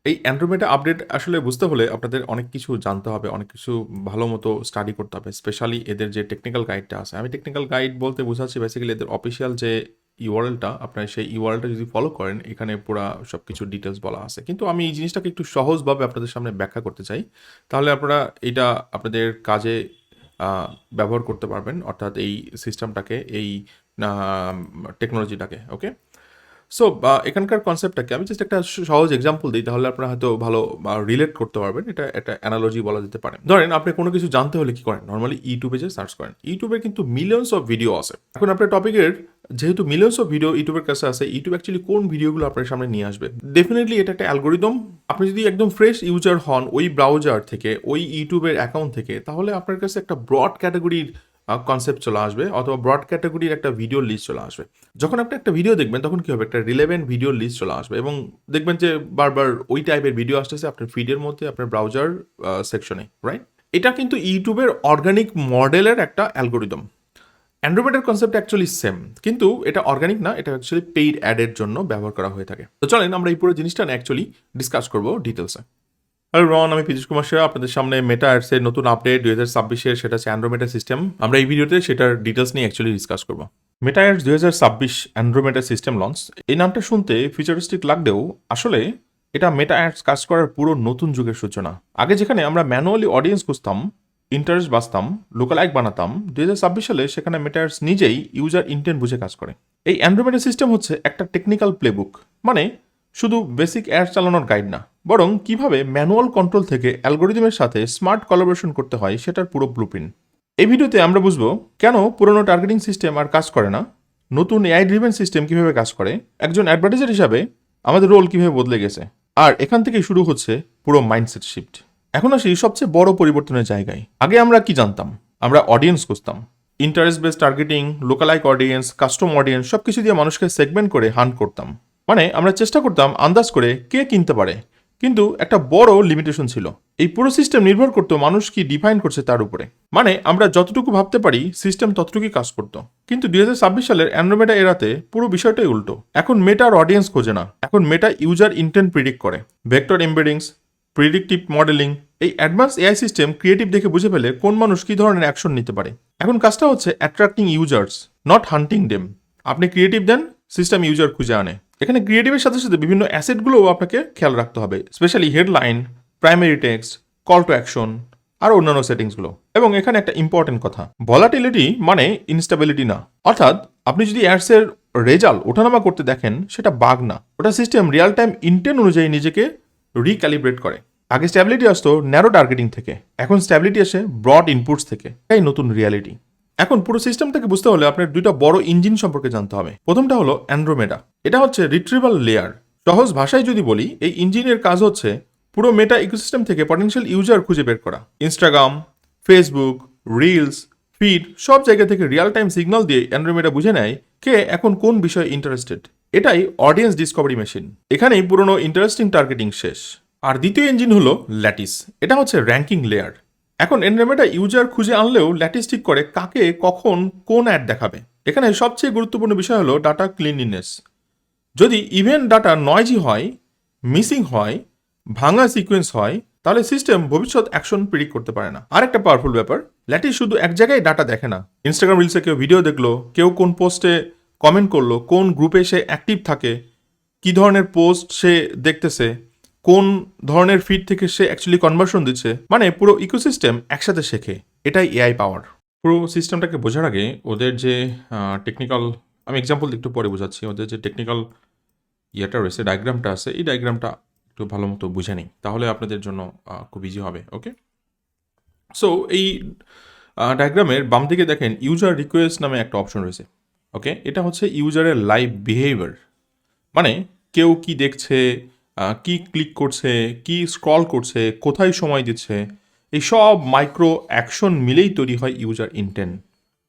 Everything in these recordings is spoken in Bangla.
এই অ্যান্ড্রোমেডা আপডেট আসলে বুঝতে হলে আপনাদের অনেক কিছু জানতে হবে, অনেক কিছু ভালো মতো স্টাডি করতে হবে। স্পেশালি এদের যে টেকনিক্যাল গাইডটা আছে, আমি টেকনিক্যাল গাইড বলতে বোঝাচ্ছি বেসিক্যালি এদের অফিসিয়াল যে ইউআরএলটা, আপনার সেই ইউআরএলটা যদি ফলো করেন, এখানে পুরা সব কিছু ডিটেলস বলা আছে। কিন্তু আমি এই জিনিসটাকে একটু সহজভাবে আপনাদের সামনে ব্যাখ্যা করতে চাই, তাহলে আপনারা এটা আপনাদের কাজে ব্যবহার করতে পারবেন, অর্থাৎ এই সিস্টেমটাকে, এই টেকনোলজিটাকে। ওকে, সো এখানকার কনসেপ্টটাকে আমি জাস্ট একটা সহজ এক্সাম্পল দিই, তাহলে আপনারা হয়তো ভালো রিলেট করতে পারবেন। এটা একটা অ্যানালজি বলা যেতে পারে। ধরেন আপনি কোনো কিছু জানতে হলে কি করেন, নর্মালি ইউটিউবে যে সার্চ করেন। ইউটিউবে কিন্তু মিলিয়নস অফ ভিডিও আছে। এখন আপনার টপিকের যেহেতু মিলিয়নস অফ ভিডিও ইউটিউবের কাছে আছে, ইউটিউব অ্যাকচুয়ালি কোন ভিডিওগুলো আপনার সামনে নিয়ে আসবে, ডেফিনেটলি এটা একটা অ্যালগোরিদম। আপনি যদি একদম ফ্রেশ ইউজার হন ওই ব্রাউজার থেকে, ওই ইউটিউবের অ্যাকাউন্ট থেকে, তাহলে আপনার কাছে একটা ব্রড ক্যাটাগরির কনসেপ্ট চলে আসবে, অথবা ব্রড ক্যাটাগরির একটা ভিডিও লিস্ট চলে আসবে। যখন আপনি একটা ভিডিও দেখবেন তখন কি হবে, একটা রিলেভেন্ট ভিডিও লিস্ট চলে আসবে, এবং দেখবেন যে বারবার ওই টাইপের ভিডিও আসতেছে আপনার ফিডের মধ্যে, আপনার ব্রাউজার সেকশনে, রাইট? এটা কিন্তু ইউটিউবের অর্গানিক মডেলের একটা অ্যালগোরিদম। অ্যান্ড্রোমেডার কনসেপ্ট অ্যাকচুয়ালি সেম, কিন্তু এটা অর্গানিক না, এটা অ্যাকচুয়ালি পেইড অ্যাডের জন্য ব্যবহার করা হয়ে থাকে। তো চলেন আমরা এই পুরো জিনিসটা না অ্যাকচুয়ালি ডিসকাস করবো ডিটেলসে। হ্যালো রন, আমি পীযুষ কুমার সেরা, আপনাদের সামনে মেটা অ্যাডসের নতুন আপডেট 2026-এর, সেটা হচ্ছে অ্যান্ড্রোমেটা সিস্টেম। আমরা এই ভিডিওতে সেটার ডিটেলস নিয়ে অ্যাকচুয়ালি ডিসকাস করবো। Meta ads 2026 Andromeda system launch. এই নামটা শুনতে ফিউচারিস্টিক লাগলেও আসলে এটা মেটা অ্যাডস কাজ করার পুরো নতুন যুগের সূচনা। আগে যেখানে আমরা ম্যানুয়ালি অডিয়েন্স খুঁজতাম, ইন্টারেস্ট বাঁচতাম, লোকালাইক বানাতাম, 2026 সালে সেখানে মেটা অ্যাডস নিজেই ইউজার ইন্টেন্ট বুঝে কাজ করে। এই অ্যান্ড্রোমেটা সিস্টেম হচ্ছে একটা টেকনিক্যাল প্লেবুক, মানে শুধু বেসিক অ্যাড চালানোর গাইড না, বরং কিভাবে ম্যানুয়াল কন্ট্রোল থেকে অ্যালগোরিদমের সাথে স্মার্ট কোলাবোরেশন করতে হয় সেটার পুরো ব্লুপ্রিন্ট। এই ভিডিওতে আমরা বুঝবো কেন পুরনো টার্গেটিং সিস্টেম আর কাজ করে না, নতুন এআই ড্রিভেন সিস্টেম কিভাবে কাজ করে, একজন অ্যাডভার্টাইজার হিসাবে আমাদের রোল কিভাবে বদলে গেছে, আর এখান থেকেই শুরু হচ্ছে পুরো মাইন্ডসেট শিফট। এখন আসি সবচেয়ে বড় পরিবর্তনের জায়গায়। আগে আমরা কি জানতাম? আমরা অডিয়েন্স খুঁজতাম, interest based targeting, lookalike audience, custom audience, সবকিছু দিয়ে মানুষকে সেগমেন্ট করে হান্ট করতাম। মানে আমরা চেষ্টা করতাম আন্দাজ করে কে কিনতে পারে, কিন্তু একটা বড় লিমিটেশন ছিল। এই পুরো সিস্টেম নির্ভর করতো মানুষ কি ডিফাইন করছে তার উপরে। মানে আমরা যতটুকু ভাবতে পারি সিস্টেম ততটুকুই কাজ করতো। কিন্তু 2026 সালের অ্যান্ড্রোমেটা এরাতে পুরো বিষয়টাই উল্টো। এখন মেটা আর অডিয়েন্স খোঁজে না, এখন মেটা ইউজার ইন্টেন্ট প্রিডিক্ট করে। ভেক্টর এমবেডিংস, প্রিডিক্টিভ মডেলিং, এই অ্যাডভান্স এআই সিস্টেম ক্রিয়েটিভ দেখে বুঝে ফেলে কোন মানুষ কি ধরনের অ্যাকশন নিতে পারে। এখন কাজটা হচ্ছে attracting users, not hunting them. আপনি ক্রিয়েটিভ দেন, সিস্টেম ইউজার খুঁজে আনে। এখানে ক্রিয়েটিভের সাথে সাথে বিভিন্ন অ্যাসেটগুলোও আপনাকে খেয়াল রাখতে হবে, specially headline, primary text, call to action, আর অন্যান্য সেটিংসগুলো। এবং এখানে একটা ইম্পর্টেন্ট কথা, ভলাটিলিটি মানে ইনস্টেবিলিটি না। অর্থাৎ আপনি যদি অ্যাডসের রেজাল্ট ওঠানামা করতে দেখেন, সেটা বাগ না, ওটা সিস্টেম রিয়েল টাইম ইন্টেন্ট অনুযায়ী নিজেকে রিক্যালিব্রেট করে। আগে স্ট্যাবিলিটি আসতো ন্যারো টার্গেটিং থেকে, এখন স্ট্যাবিলিটি আসে ব্রড ইনপুটস থেকে। এই নতুন রিয়ালিটি। এখন পুরো সিস্টেমটাকে বুঝতে হলে আপনার দুইটা বড় ইঞ্জিন সম্পর্কে জানতে হবে। প্রথমটা হলো অ্যান্ড্রোমেডা। এটা হচ্ছে রিট্রিভাল লেয়ার। সহজ ভাষায় যদি বলি, এই ইঞ্জিনের কাজ হচ্ছে পুরো মেটা ইকোসিস্টেম থেকে পটেনশিয়াল ইউজার খুঁজে বের করা। ইনস্টাগ্রাম, ফেসবুক, রিলস, ফিড, সব জায়গা থেকে রিয়েল টাইম সিগন্যাল দিয়ে অ্যান্ড্রোমেডা বুঝে নেয় কে এখন কোন বিষয়ে ইন্টারেস্টেড। এটাই অডিয়েন্স ডিসকভারি মেশিন। এখানেই পুরনো ইন্টারেস্টিং টার্গেটিং শেষ। আর দ্বিতীয় ইঞ্জিন হলো ল্যাটিস। এটা হচ্ছে র্যাঙ্কিং লেয়ার। এখন অ্যান্ড্রোমেডা ইউজার খুঁজে আনলেও ল্যাটিস ঠিক করে কাকে কখন কোন অ্যাড দেখাবে। এখানে সবচেয়ে গুরুত্বপূর্ণ বিষয় হলো ডাটা ক্লিনলিনেস। যদি ইভেন্ট ডাটা নয়জি হয়, মিসিং হয়, ভাঙা সিকোয়েন্স হয়, তাহলে সিস্টেম ভবিষ্যৎ অ্যাকশন প্রিডিক্ট করতে পারে না। আর একটা পাওয়ারফুল ব্যাপার, ল্যাটিস শুধু এক জায়গায় ডাটা দেখে না। ইনস্টাগ্রাম রিলসে কেউ ভিডিও দেখলো, কেউ কোন পোস্টে কমেন্ট করলো, কোন গ্রুপে সে অ্যাক্টিভ থাকে, কি ধরনের পোস্ট সে দেখতেছে, কোন ধরনের ফিড থেকে সে অ্যাকচুয়ালি কনভার্সন দিচ্ছে, মানে পুরো ইকোসিস্টেম একসাথে শেখে। এটাই এআই পাওয়ার। পুরো সিস্টেমটাকে বোঝার আগে ওদের যে টেকনিক্যাল, আমি এক্সাম্পল একটু পরে বোঝাচ্ছি, ওদের যে টেকনিক্যাল ইয়েটা রয়েছে, ডায়াগ্রামটা আছে, এই ডায়াগ্রামটা একটু ভালো মতো বুঝে নিই, তাহলে আপনাদের জন্য খুব ইজি হবে। ওকে, সো এই ডায়াগ্রামের বাম দিকে দেখেন ইউজার রিকোয়েস্ট নামে একটা অপশন রয়েছে। ওকে, এটা হচ্ছে ইউজারের লাইভ বিহেভিয়ার, মানে কেউ কি দেখছে, কি ক্লিক করছে, কি স্ক্রল করছে, কোথায় সময় দিচ্ছে, এই সব মাইক্রো অ্যাকশন মিলেই তৈরি হয় ইউজার ইন্টেন্ট।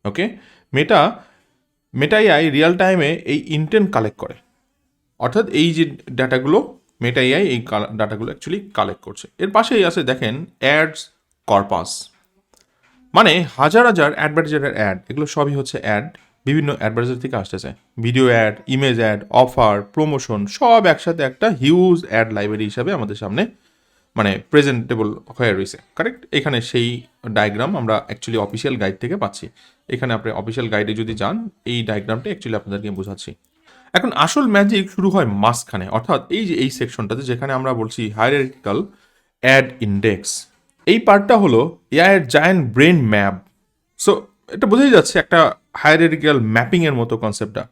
ওকে, মেটা এআই রিয়েল টাইমে এই ইন্টেন্ট কালেক্ট করে। অর্থাৎ এই যে ডাটাগুলো, মেটা এআই এই ডাটাগুলো অ্যাকচুয়ালি কালেক্ট করছে। এর পাশেই আছে দেখেন অ্যাডস কর্পাস, মানে হাজার হাজার অ্যাডভার্টাইজারের অ্যাড, এগুলো সবই হচ্ছে অ্যাড, বিভিন্ন অ্যাডভার্টাইজার থেকে আসতেছে, video ad, image ad, offer, promotion সব একসাথে একটা হিউজ অ্যাড লাইব্রেরি হিসাবে আমাদের সামনে মানে প্রেজেন্টেবল হয়ে রয়েছে, কারেক্ট? এখানে সেই ডায়াগ্রাম আমরা অ্যাকচুয়ালি অফিসিয়াল গাইড থেকে পাচ্ছি। এখানে আপনি অফিসিয়াল গাইডে যদি যান, এই ডায়াগ্রামটা অ্যাকচুয়ালি আপনাদেরকে বোঝাচ্ছি। এখন আসল ম্যাজিক শুরু হয় মাঝখানে, অর্থাৎ এই যে এই সেকশনটাতে যেখানে আমরা বলছি হায়ারার্কিক্যাল অ্যাড ইন্ডেক্স। এই পার্টটা হলো এআই এর জায়ান্ট ব্রেন ম্যাপ। সো এটা বোঝাই যাচ্ছে একটা হায়ারার্কিক্যাল ম্যাপিং এর মতো কনসেপ্টটা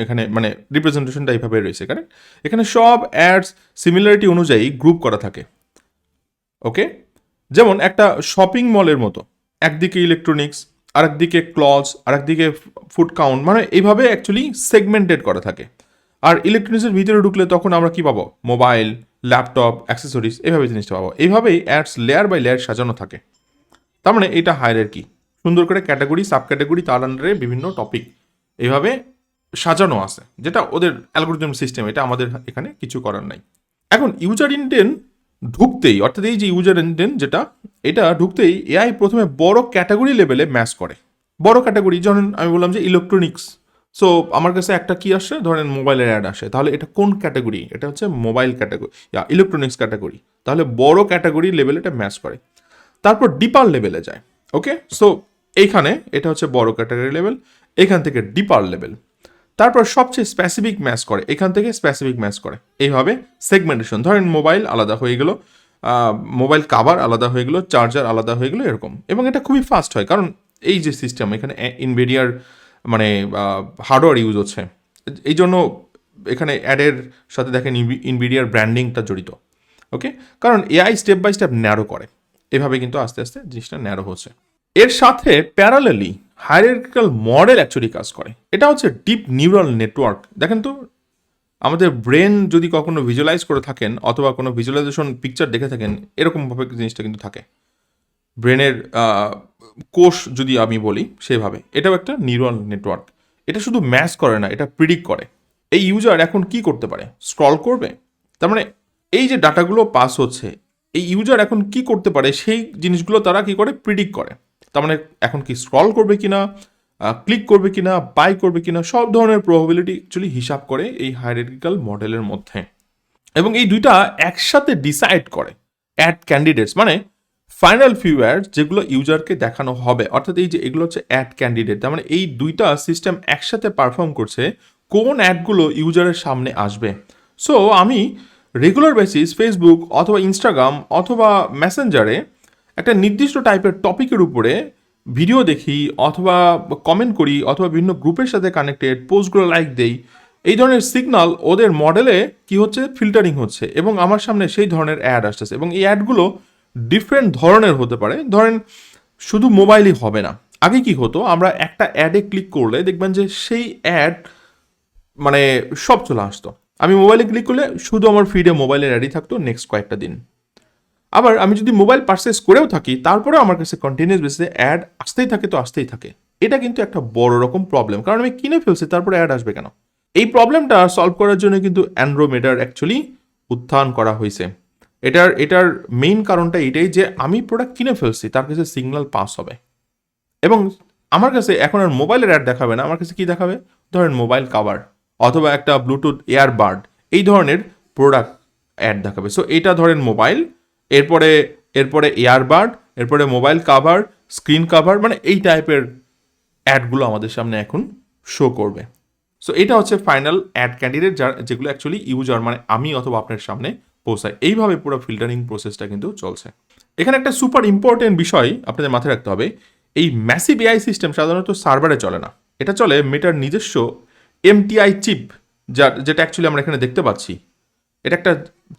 এখানে মানে রিপ্রেজেন্টেশনটা এইভাবে রয়েছে, কারেক্ট? এখানে সব অ্যাডস সিমিলারিটি অনুযায়ী গ্রুপ করা থাকে, ওকে? যেমন একটা শপিং মলের মতো, একদিকে ইলেকট্রনিক্স, আরেকদিকে ক্লথস, আরেকদিকে ফুড কাউন্ট, মানে এইভাবে অ্যাকচুয়ালি সেগমেন্টেড করা থাকে। আর ইলেকট্রনিক্সের ভিতরে ঢুকলে তখন আমরা কি পাবো? মোবাইল, ল্যাপটপ, অ্যাক্সেসরিজ, এইভাবে জিনিসটা পাবো। এইভাবেই অ্যাডস লেয়ার বাই লেয়ার সাজানো থাকে। তার মানে এটা হায়ারার্কি, সুন্দর করে ক্যাটাগরি, সাব ক্যাটাগরি, তার আন্ডারে বিভিন্ন টপিক এইভাবে সাজানো আছে, যেটা ওদের অ্যালগোরিদম সিস্টেম, এটা আমাদের এখানে কিছু করার নাই। এখন ইউজার ইন্টেন্ট ঢুকতেই, অর্থাৎ এই যে ইউজার ইন্টেন্ট যেটা, এটা ঢুকতেই এআই প্রথমে বড় ক্যাটাগরি লেভেলে ম্যাচ করে। বড় ক্যাটাগরি, যেমন আমি বললাম যে ইলেকট্রনিক্স, সো আমার কাছে একটা কি আসে, ধরেন মোবাইলের অ্যাড আসে, তাহলে এটা কোন ক্যাটাগরি? এটা হচ্ছে মোবাইল ক্যাটাগরি, ইলেকট্রনিক্স ক্যাটাগরি। তাহলে বড় ক্যাটাগরি লেভেলে এটা ম্যাচ করে। তারপর ডিপার লেভেলে যায়, ওকে? সো এইখানে এটা হচ্ছে বড় ক্যাটাগরি লেভেল, এখান থেকে ডিপার লেভেল। তারপর সবচেয়ে স্পেসিফিক ম্যাচ করে, এখান থেকে স্পেসিফিক ম্যাচ করে। এইভাবে সেগমেন্টেশন, ধরেন মোবাইল আলাদা হয়ে গেল, মোবাইল কাভার আলাদা হয়ে গেলো, চার্জার আলাদা হয়ে গেলো, এরকম। এবং এটা খুবই ফাস্ট হয়, কারণ এই যে সিস্টেম, এখানে ইনভিডিয়ার মানে হার্ডওয়্যার ইউজ হচ্ছে, এই জন্য এখানে অ্যাডের সাথে দেখেন ইনভিডিয়ার ব্র্যান্ডিংটা জড়িত, ওকে? কারণ AI step by step narrow করে, এভাবে কিন্তু আস্তে আস্তে জিনিসটা ন্যারো হচ্ছে। এর সাথে প্যারালালি হায়ারার্কিক্যাল মডেল অ্যাকচুয়ালি কাজ করে। এটা হচ্ছে ডিপ নিউরাল নেটওয়ার্ক। দেখেন তো, আমাদের ব্রেন যদি কখনো ভিজুয়ালাইজ করে থাকেন অথবা কোনো ভিজুয়ালাইজেশন পিকচার দেখে থাকেন, এরকমভাবে জিনিসটা কিন্তু থাকে। ব্রেনের কোষ যদি আমি বলি সেভাবে, এটাও একটা নিউরাল নেটওয়ার্ক। এটা শুধু ম্যাচ করে না, এটা প্রিডিক্ট করে এই ইউজার এখন কি করতে পারে, স্ক্রল করবে। তার মানে এই যে ডাটাগুলো পাস হচ্ছে, এই ইউজার এখন কি করতে পারে সেই জিনিসগুলো তারা কি করে, প্রিডিক্ট করে। তার মানে এখন কি স্ক্রল করবে কিনা, ক্লিক করবে কিনা, বাই করবে কিনা, সব ধরনের প্রবাবিলিটি অ্যাকচুয়ালি হিসাব করে এই হায়ারার্কিক্যাল মডেলের মধ্যে। এবং এই দুইটা একসাথে ডিসাইড করে অ্যাড ক্যান্ডিডেটস, মানে ফাইনাল ফিউ অ্যাডস যেগুলো ইউজারকে দেখানো হবে, অর্থাৎ এই যে এগুলো হচ্ছে অ্যাড ক্যান্ডিডেট। তার মানে এই দুইটা সিস্টেম একসাথে পারফর্ম করছে কোন অ্যাডগুলো ইউজারের সামনে আসবে। সো আমি রেগুলার বেসিস ফেসবুক অথবা ইনস্টাগ্রাম অথবা মেসেঞ্জারে একটা নির্দিষ্ট টাইপের টপিকের উপরে ভিডিও দেখি অথবা কমেন্ট করি অথবা বিভিন্ন গ্রুপের সাথে কানেক্টেড, পোস্টগুলো লাইক দেই, এই ধরনের সিগনাল ওদের মডেলে কি হচ্ছে, ফিল্টারিং হচ্ছে, এবং আমার সামনে সেই ধরনের অ্যাড আসতেছে। এবং এই অ্যাডগুলো ডিফারেন্ট ধরনের হতে পারে, ধরেন শুধু মোবাইলই হবে না। আগে কি হতো, আমরা একটা অ্যাডে ক্লিক করলে দেখবেন যে সেই অ্যাড মানে সব চলে আসতো। আমি মোবাইলে ক্লিক করলে শুধু আমার ফিডে মোবাইলের অ্যাডই থাকতো নেক্সট কয়েকটা দিন। আবার আমি যদি মোবাইল পারচেস করেও থাকি, তারপরেও আমার কাছে কন্টিনিউয়াস বেসিসে অ্যাড আসতেই থাকে, তো আসতেই থাকে। এটা কিন্তু একটা বড় রকম প্রবলেম, কারণ আমি কিনে ফেলছি, তারপরে অ্যাড আসবে কেন? এই প্রবলেমটা সলভ করার জন্য কিন্তু অ্যান্ড্রোমেডার অ্যাকচুয়ালি উত্থান করা হয়েছে। এটার মেইন কারণটা এটাই যে আমি প্রোডাক্ট কিনে ফেলছি, তার কাছে সিগন্যাল পাস হবে, এবং আমার কাছে এখন আর মোবাইলের অ্যাড দেখাবে না, আমার কাছে কি দেখাবে, ধরেন মোবাইল কাভার অথবা একটা ব্লুটুথ এয়ারবাড, এই ধরনের প্রোডাক্ট অ্যাড দেখাবে। সো এটা ধরেন মোবাইল, এরপরে এরপরে এয়ারবাড, এরপরে মোবাইল কাভার, স্ক্রিন কাভার, মানে এই টাইপের অ্যাডগুলো আমাদের সামনে এখন শো করবে। সো এটা হচ্ছে ফাইনাল অ্যাড ক্যান্ডিডেট, যেগুলো অ্যাকচুয়ালি ইউজার মানে আমি অথবা আপনার সামনে পৌঁছায়। এইভাবে পুরো ফিল্টারিং প্রসেসটা কিন্তু চলছে। এখানে একটা সুপার ইম্পর্টেন্ট বিষয় আপনাদের মাথায় রাখতে হবে, এই ম্যাসিভ এআই সিস্টেম সাধারণত সার্ভারে চলে না, এটা চলে মেটার নিজস্ব এমটিআই চিপ, যেটা অ্যাকচুয়ালি আমরা এখানে দেখতে পাচ্ছি। এটা একটা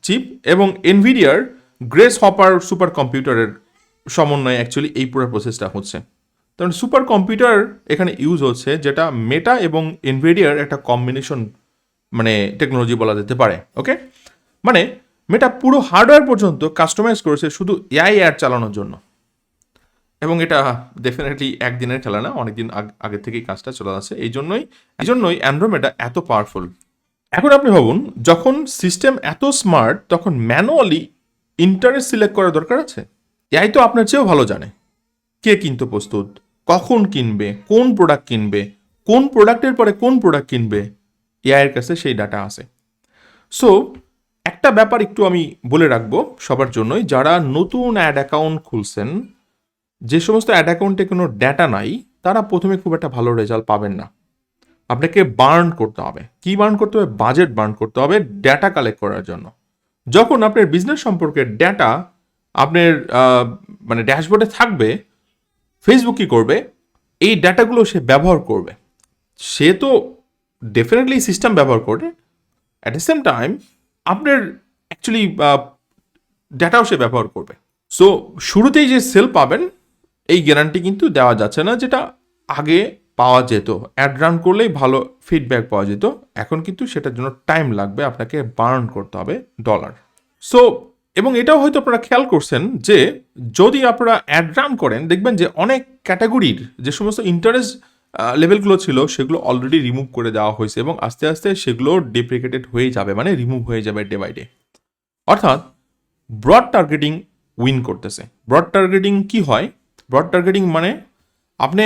চিপ এবং এনভিডিয়ার গ্রেস হপার সুপার কম্পিউটারের সমন্বয়ে অ্যাকচুয়ালি এই পুরো প্রসেসটা হচ্ছে। কারণ সুপার কম্পিউটার এখানে ইউজ হচ্ছে, যেটা মেটা এবং এনভিডিয়ার একটা কম্বিনেশন মানে টেকনোলজি বলা যেতে পারে, ওকে? মানে মেটা পুরো হার্ডওয়্যার পর্যন্ত কাস্টমাইজ করেছে শুধু এআই অ্যাড চালানোর জন্য। এবং এটা ডেফিনেটলি একদিনের খেলা না, অনেকদিন আগে থেকেই কাজটা চলে আসছে। এই জন্যই অ্যান্ড্রোমেডা এত পাওয়ারফুল। এখন আপনি ভাবুন, যখন সিস্টেম এত স্মার্ট, তখন ম্যানুয়ালি ইন্টারেস্ট সিলেক্ট করার দরকার আছে? এআই তো আপনার চেয়েও ভালো জানে কে কিনতে প্রস্তুত, কখন কিনবে, কোন প্রোডাক্ট কিনবে, কোন প্রোডাক্টের পরে কোন প্রোডাক্ট কিনবে এআইয়ের কাছে সেই ডাটা আছে। সো একটা ব্যাপার একটু আমি বলে রাখবো সবার জন্যই, যারা নতুন অ্যাড অ্যাকাউন্ট খুলছেন, যে সমস্ত অ্যাড অ্যাকাউন্টে কোনো ডেটা নাই, তারা প্রথমে খুব একটা ভালো রেজাল্ট পাবেন না। আপনাকে বার্ন করতে হবে। কি বার্ন করতে হবে? বাজেট বার্ন করতে হবে ডেটা কালেক্ট করার জন্য। যখন আপনার বিজনেস সম্পর্কে ডেটা আপনার মানে ড্যাশবোর্ডে থাকবে, ফেসবুক কী করবে? এই ডেটাগুলো সে ব্যবহার করবে। সে তো ডেফিনেটলি সিস্টেম ব্যবহার করে, অ্যাট দ্য সেম টাইম আপনার অ্যাকচুয়ালি ডেটাও সে ব্যবহার করবে। সো শুরুতেই যে সেল পাবেন এই গ্যারান্টি কিন্তু দেওয়া যাচ্ছে না, যেটা আগে পাওয়া যেত। অ্যাড রান করলেই ভালো ফিডব্যাক পাওয়া যেত, এখন কিন্তু সেটার জন্য টাইম লাগবে, আপনাকে বার্ন করতে হবে ডলার। সো এবং এটাও হয়তো আপনারা খেয়াল করছেন যে যদি আপনারা অ্যাড রান করেন, দেখবেন যে অনেক ক্যাটাগরির যে সমস্ত ইন্টারেস্ট লেভেলগুলো ছিল সেগুলো অলরেডি রিমুভ করে দেওয়া হয়েছে এবং আস্তে আস্তে সেগুলো ডেপ্রিকেটেড হয়ে যাবে, মানে রিমুভ হয়ে যাবে ডে বাই ডে। অর্থাৎ ব্রড টার্গেটিং উইন করতেছে। ব্রড টার্গেটিং কি হয়? ব্রড টার্গেটিং মানে আপনি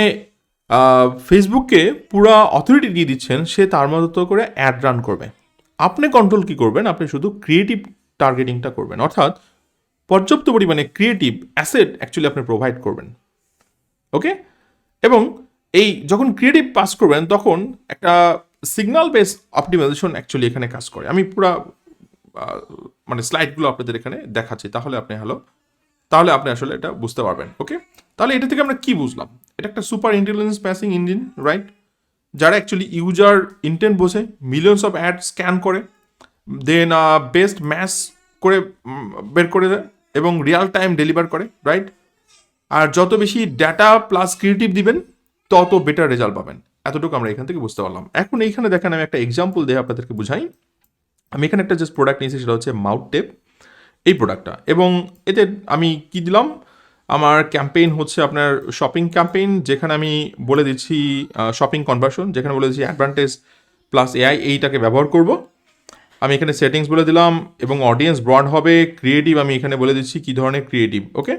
ফেসবুককে পুরো অথরিটি দিয়ে দিচ্ছেন, সে তার মতো করে অ্যাড রান করবে। আপনি কন্ট্রোল কি করবেন? আপনি শুধু ক্রিয়েটিভ টার্গেটিংটা করবেন, অর্থাৎ পর্যাপ্ত পরিমাণে ক্রিয়েটিভ অ্যাসেট অ্যাকচুয়ালি আপনি প্রোভাইড করবেন। ওকে? এবং এই যখন ক্রিয়েটিভ পাস করবেন তখন একটা সিগন্যাল বেস অপটিমাইজেশন অ্যাকচুয়ালি এখানে কাজ করে। আমি পুরা মানে স্লাইডগুলো আপনাদের এখানে দেখাচ্ছি, তাহলে আপনি আসলে এটা বুঝতে পারবেন। ওকে, তাহলে এটা থেকে আমরা কি বুঝলাম? এটা একটা super intelligence matching engine, right? যারা অ্যাকচুয়ালি ইউজার ইন্টেন্ট বোঝে, মিলিয়নস অফ অ্যাড স্ক্যান করে, দেন বেস্ট ম্যাচ করে বের করে দেয় এবং রিয়াল টাইম ডেলিভার করে, রাইট? আর যত বেশি ডেটা প্লাস ক্রিয়েটিভ দিবেন তত বেটার রেজাল্ট পাবেন। এতটুকু আমরা এখান থেকে বুঝতে পারলাম। এখন এইখানে দেখেন আমি একটা এক্সাম্পল দিয়ে আপনাদেরকে বুঝাই। আমি এখানে একটা জাস্ট প্রোডাক্ট নিয়েছি, সেটা হচ্ছে মাউথ টেপ, এই প্রোডাক্টটা। এবং এতে আমি কি দিলাম? আমার ক্যাম্পেইন হচ্ছে আপনার শপিং ক্যাম্পেইন, যেখানে আমি বলে দিচ্ছি শপিং কনভার্সন, যেখানে বলে দিচ্ছি অ্যাডভান্টেজ প্লাস এআই এইটাকে ব্যবহার করব। আমি এখানে সেটিংস বলে দিলাম এবং অডিয়েন্স ব্রড হবে। ক্রিয়েটিভ আমি এখানে বলে দিচ্ছি কী ধরনের ক্রিয়েটিভ। ওকে,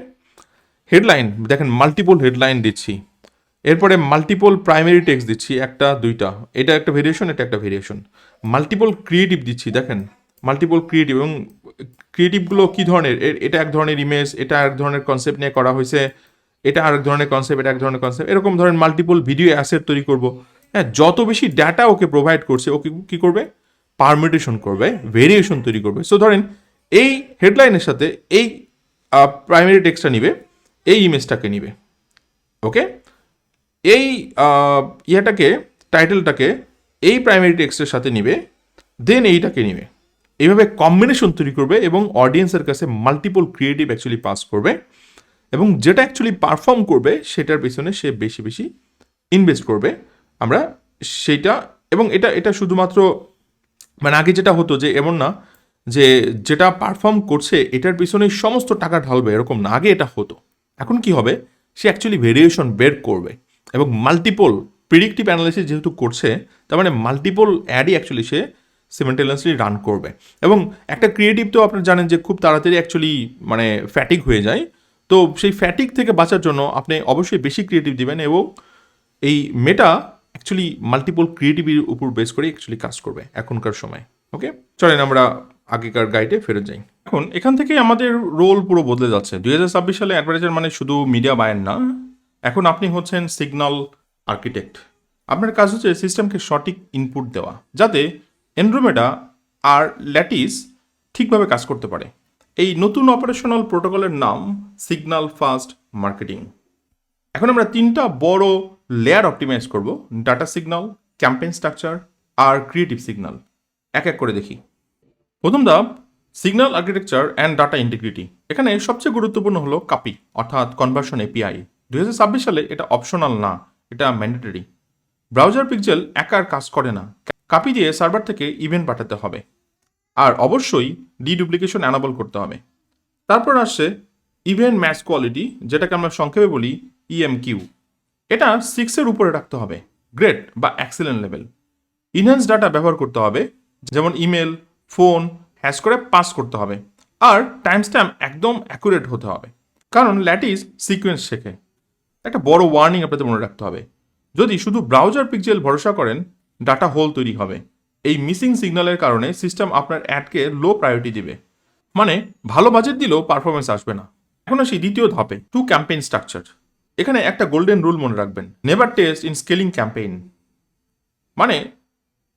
হেডলাইন দেখেন মাল্টিপল হেডলাইন দিচ্ছি, এরপরে মাল্টিপল প্রাইমারি টেক্সট দিচ্ছি, একটা দুইটা, এটা একটা ভেরিয়েশন, এটা একটা ভেরিয়েশন। মাল্টিপল ক্রিয়েটিভ দিচ্ছি, দেখেন মাল্টিপল ক্রিয়েটিভ। এবং ক্রিয়েটিভগুলো কী ধরনের? এটা এক ধরনের ইমেজ, এটা এক ধরনের কনসেপ্ট নিয়ে করা হয়েছে, এটা আরেক ধরনের কনসেপ্ট, এটা এক ধরনের কনসেপ্ট, এরকম ধরেন মাল্টিপল ভিডিও অ্যাসেট তৈরি করব। হ্যাঁ, যত বেশি ডাটা ওকে প্রোভাইড করছে, ওকে কী করবে? পারমিটেশন করবে, ভেরিয়েশন তৈরি করবে। সো ধরেন এই হেডলাইনের সাথে এই প্রাইমারি টেক্সটটা নিবে, এই ইমেজটাকে নিবে। ওকে, এই ইয়েটাকে, টাইটেলটাকে এই প্রাইমারি টেক্সটের সাথে নিবে, দেন এইটাকে নিবে। এইভাবে কম্বিনেশন তৈরি করবে এবং অডিয়েন্সের কাছে মাল্টিপল ক্রিয়েটিভ অ্যাকচুয়ালি পাস করবে এবং যেটা অ্যাকচুয়ালি পারফর্ম করবে সেটার পেছনে সে বেশি বেশি ইনভেস্ট করবে। আমরা সেইটা, এবং এটা শুধুমাত্র মানে আগে যেটা হতো যে এমন না যে যেটা পারফর্ম করছে এটার পিছনে সমস্ত টাকা ঢালবে, এরকম না। আগে এটা হতো। এখন কি হবে? সে অ্যাকচুয়ালি ভেরিয়েশন বের করবে এবং মাল্টিপল প্রিডিক্টিভ অ্যানালিসিস যেহেতু করছে, তার মানে মাল্টিপল অ্যাডই অ্যাকচুয়ালি সে সিমেন্টেনিয়াসলি রান করবে। এবং একটা ক্রিয়েটিভ তো আপনারা জানেন যে খুব তাড়াতাড়ি অ্যাকচুয়ালি মানে ফ্যাটিক হয়ে যায়। তো সেই ফ্যাটিক থেকে বাঁচার জন্য আপনি অবশ্যই বেশি ক্রিয়েটিভ দিবেন এবং এই মেটা অ্যাকচুয়ালি মাল্টিপল ক্রিয়েটিভির উপর বেস করে অ্যাকচুয়ালি কাজ করবে এখনকার সময়। ওকে, চলেন আমরা আগেকার গাইডে ফেরত যাই। এখন এখান থেকে আমাদের রোল পুরো বদলে যাচ্ছে। 2026 সালে অ্যাডভার্টাইজার মানে শুধু মিডিয়া বায়ার না, এখন আপনি হচ্ছেন সিগন্যাল আর্কিটেক্ট। আপনার কাজ হচ্ছে সিস্টেমকে সঠিক ইনপুট দেওয়া, যাতে এন্ড্রোমেডা আর ল্যাটিস ঠিকভাবে কাজ করতে পারে। এই নতুন অপারেশনাল প্রোটোকলের নাম সিগন্যাল ফাস্ট মার্কেটিং। এখন আমরা তিনটা বড় লেয়ার অপটিমাইজ করব: ডাটা সিগন্যাল, ক্যাম্পেইন স্ট্রাকচার আর ক্রিয়েটিভ সিগন্যাল। এক এক করে দেখি। প্রথম ধাপ signal architecture and data integrity. এখানে সবচেয়ে গুরুত্বপূর্ণ হলো কাপি, অর্থাৎ কনভার্সন এপিআই। 2026 সালে এটা অপশনাল না, এটা ম্যান্ডেটরি। ব্রাউজার পিক্সেল একার কাজ করে না, কাপি দিয়ে সার্ভার থেকে ইভেন্ট পাঠাতে হবে। আর অবশ্যই ডিডুপ্লিকেশন অ্যানাবল করতে হবে। তারপর আসছে ইভেন্ট ম্যাচ কোয়ালিটি, যেটাকে আমরা সংক্ষেপে বলি ইএমকিউ। এটা 6-এর উপরে রাখতে হবে, গ্রেট বা এক্সেলেন্ট লেভেল। ইনহ্যান্স ডাটা ব্যবহার করতে হবে, যেমন ইমেল, ফোন হ্যাশ করে পাস করতে হবে। আর টাইম স্ট্যাম্প একদম অ্যাকুরেট হতে হবে, কারণ ল্যাটিস সিকোয়েন্স শেখে। একটা বড় ওয়ার্নিং আপনাদের মনে রাখতে হবে, যদি শুধু ব্রাউজার পিক্সেল ভরসা করেন ডাটা হোল তৈরি হবে। এই মিসিং সিগন্যালের কারণে সিস্টেম আপনার অ্যাডকে লো প্রায়োরিটি দিবে, মানে ভালো বাজেট দিলেও পারফরমেন্স আসবে না। এখন আসি দ্বিতীয় ধাপে, টু ক্যাম্পেইন স্ট্রাকচার। এখানে একটা গোল্ডেন রুল মনে রাখবেন, never taste in scaling campaign. মানে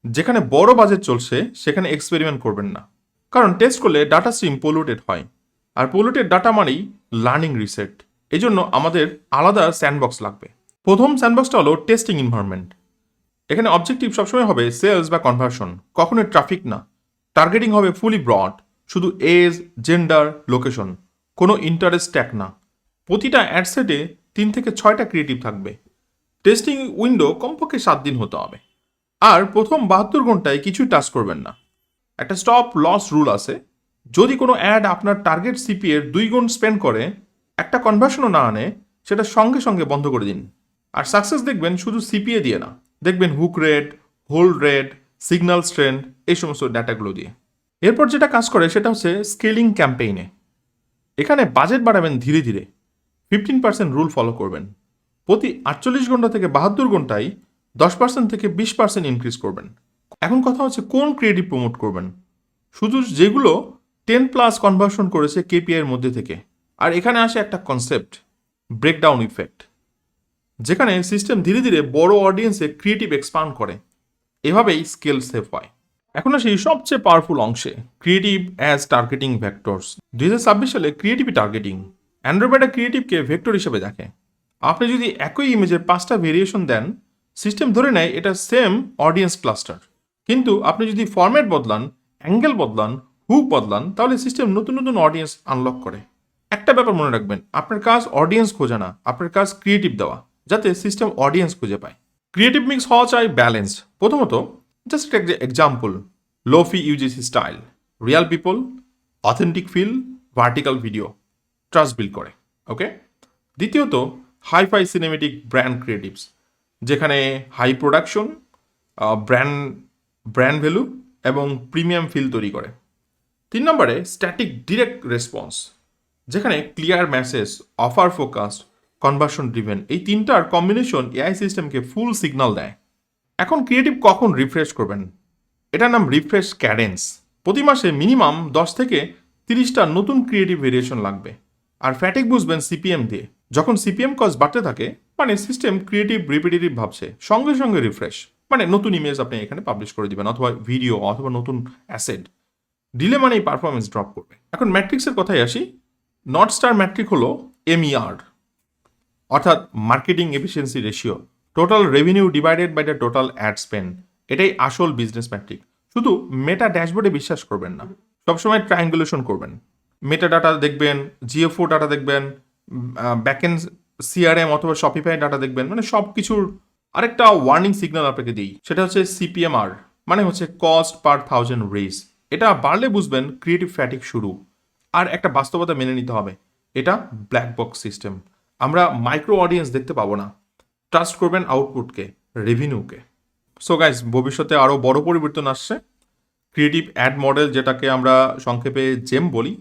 যেখানে বড় বাজেট চলছে সেখানে এক্সপেরিমেন্ট করবেন না, কারণ টেস্ট করলে ডাটা স্ট্রিম পলিউটেড হয়, আর পলিউটেড ডাটা মানেই লার্নিং রিসেট। এই জন্য আমাদের আলাদা স্যান্ডবক্স লাগবে। প্রথম স্যান্ডবক্সটা হলো টেস্টিং এনভায়রনমেন্ট। এখানে অবজেক্টিভ সবসময় হবে সেলস বা কনভার্সন, কখনোই ট্রাফিক না। টার্গেটিং হবে ফুলি ব্রড, শুধু এজ, জেন্ডার, লোকেশন, কোনো ইন্টারেস্ট ট্যাগ না। প্রতিটা অ্যাড সেটে 3 থেকে 6টা ক্রিয়েটিভ থাকবে। টেস্টিং উইন্ডো কমপক্ষে 7 দিন হতে হবে। আর প্রথম 72 ঘন্টায় কিছুই টাচ করবেন না। একটা স্টপ লস রুল আছে, যদি কোনো অ্যাড আপনার টার্গেট সিপি এর 2 গুণ স্পেন্ড করে, একটা কনভার্সনও না আনে, সেটা সঙ্গে সঙ্গে বন্ধ করে দিন। আর সাকসেস দেখবেন শুধু সিপিএ দিয়ে না, দেখবেন hook rate, hold rate, signal strength, এই সমস্ত ডাটাগুলো দিয়ে। এরপর যেটা কাজ করে সেটা হচ্ছে স্কেলিং ক্যাম্পেইনে। এখানে বাজেট বাড়াবেন ধীরে ধীরে, 15% রুল ফলো করবেন। প্রতি 48 ঘন্টা থেকে 72 ঘন্টায় 10% থেকে 20% ইনক্রিজ করবেন। এখন কথা হচ্ছে কোন ক্রিয়েটিভ প্রমোট করবেন, শুধু যেগুলো 10+ কনভার্সন করেছে কেপিআই এর মধ্যে থেকে। আর এখানে আসে একটা কনসেপ্ট, ব্রেকডাউন ইফেক্ট, যেখানে সিস্টেম ধীরে ধীরে বড় অডিয়েন্সে ক্রিয়েটিভ এক্সপান্ড করে। এভাবেই স্কেল সেভ হয়। এখন আসি সবচেয়ে পাওয়ারফুল অংশে, ক্রিয়েটিভ অ্যাজ টার্গেটিং ভেক্টরস। 2026 সালে ক্রিয়েটিভ টার্গেটিং, অ্যান্ড্রয়েড ক্রিয়েটিভকে ভেক্টর হিসেবে দেখে। আপনি যদি একই ইমেজের 5টা ভেরিয়েশন দেন, সিস্টেম ধরে নেয় এটা সেম অডিয়েন্স ক্লাস্টার। কিন্তু আপনি যদি ফরম্যাট বদলান, অ্যাঙ্গেল বদলান, হুক বদলান, তাহলে সিস্টেম নতুন নতুন অডিয়েন্স আনলক করে। একটা ব্যাপার মনে রাখবেন, আপনার কাজ অডিয়েন্স খোঁজা না, আপনার কাজ ক্রিয়েটিভ দেওয়া, যাতে সিস্টেম অডিয়েন্স খুঁজে পায়। ক্রিয়েটিভ মিক্স হওয়া চাই ব্যালেন্স। প্রথমত, জাস্ট একটা example, lofi UGC style, real people, authentic feel, vertical video, trust build করে। ওকে। দ্বিতীয়ত, হাইফাই সিনেমেটিক ব্র্যান্ড ক্রিয়েটিভস, যেখানে high production, brand brand value এবং প্রিমিয়াম ফিল তৈরি করে। 3 নম্বরে, স্ট্যাটিক ডিরেক্ট রেসপন্স, যেখানে clear message, offer focus, conversion driven, এই তিনটার কম্বিনেশন এআই সিস্টেমকে ফুল সিগন্যাল দেয়। এখন ক্রিয়েটিভ কখন রিফ্রেশ করবেন, এটার নাম রিফ্রেশ ক্যাডেন্স। প্রতি মাসে মিনিমাম 10 থেকে 30টা নতুন ক্রিয়েটিভ ভেরিয়েশন লাগবে। আর ফ্যাটিক বুঝবেন সিপিএম দিয়ে। যখন সিপিএম কস্ট বাড়তে থাকে, মানে সিস্টেম ক্রিয়েটিভ রিপিটেটিভ ভাবছে, সঙ্গে সঙ্গে রিফ্রেশ, মানে নতুন ইমেজ আপনি এখানে পাবলিশ করে দিবেন, অথবা ভিডিও, অথবা নতুন অ্যাসেট। ডিলে মানেই পারফরমেন্স ড্রপ করবে। এখন ম্যাট্রিক্সের কথায় আসি। নর্থ স্টার ম্যাট্রিক হলো MER, অর্থাৎ marketing efficiency ratio, total revenue divided by the total ad spend. এটাই আসল বিজনেস ম্যাট্রিক। শুধু মেটা ড্যাশবোর্ডে বিশ্বাস করবেন না, সবসময় ট্রায়াঙ্গুলেশন করবেন। মেটা ডাটা দেখবেন, জিএফও ডাটা দেখবেন, ব্যাকএন্ড সিআরএম অথবা শপিফাই ডাটা দেখবেন, মানে সব কিছুর আরেকটা ওয়ার্নিং সিগন্যাল আপনাকে দিই, সেটা হচ্ছে CPMR, মানে হচ্ছে কস্ট পার 1000 রেজ। এটা বাড়লে বুঝবেন ক্রিয়েটিভ ফ্যাটিক শুরু। আর একটা বাস্তবতা মেনে নিতে হবে, এটা ব্ল্যাক বক্স সিস্টেম, আমরা মাইক্রো অডিয়েন্স দেখতে পাবো না। ট্রাস্ট করবেন আউটপুটকে, রেভিনিউকে। সো গাইজ, ভবিষ্যতে আরও বড় পরিবর্তন আসছে। ক্রিয়েটিভ অ্যাড মডেল, যেটাকে আমরা সংক্ষেপে জেম বলি,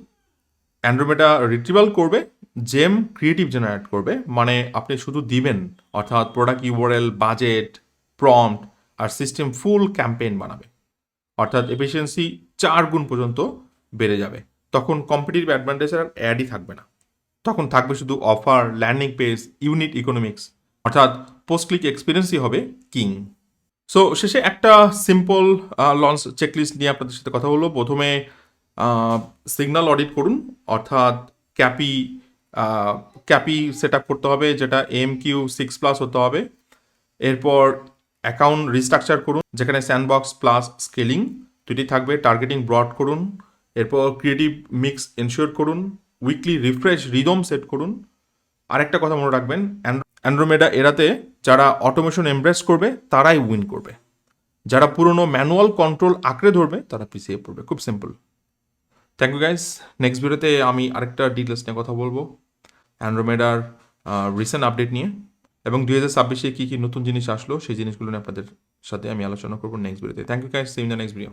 অ্যান্ড্রোমেডা রিট্রিভাল করবে, জেম ক্রিয়েটিভ জেনারেট করবে। মানে আপনি শুধু দিবেন, অর্থাৎ প্রোডাক্ট ইউআরএল, বাজেট, প্রম্পট, আর সিস্টেম ফুল ক্যাম্পেইন বানাবে। অর্থাৎ এফিসিয়েন্সি 4 গুণ পর্যন্ত বেড়ে যাবে। তখন কম্পিটিটিভ অ্যাডভান্টেজ আর অ্যাডই থাকবে না, তখন থাকবে শুধু offer, landing page, unit economics, অর্থাৎ পোস্ট ক্লিক এক্সপিরিয়েন্সই হবে কিং। সো শেষে একটা সিম্পল লঞ্চ চেকলিস্ট নিয়ে আপনাদের সাথে কথা বলবো। প্রথমে সিগন্যাল অডিট করুন, অর্থাৎ ক্যাপি সেট আপ করতে হবে, যেটা AMQ6+ হতে হবে। এরপর অ্যাকাউন্ট রিস্ট্রাকচার করুন, যেখানে স্যান্ডবক্স প্লাস স্কেলিং দুটি থাকবে। টার্গেটিং ব্রড করুন। এরপর ক্রিয়েটিভ মিক্স এনশিওর করুন। উইকলি রিফ্রেশ রিদম সেট করুন। আরেকটা কথা মনে রাখবেন, অ্যান্ড্রোমেডা এরাতে যারা অটোমেশন এমব্রেস করবে তারাই উইন করবে, যারা পুরনো ম্যানুয়াল কন্ট্রোল আঁকড়ে ধরবে তারা পিছিয়ে পড়বে। খুব simple. Thank you guys. Next ভিডিওতে আমি আরেকটা ডিটেলস নিয়ে কথা বলবো, অ্যান্ড্রোমেডার রিসেন্ট আপডেট নিয়ে, এবং 2026-এ কী কী নতুন জিনিস আসলো সেই জিনিসগুলো নিয়ে আপনাদের সাথে আমি আলোচনা করবো নেক্সট ভিডিওতে। Thank you guys, see you in the next video.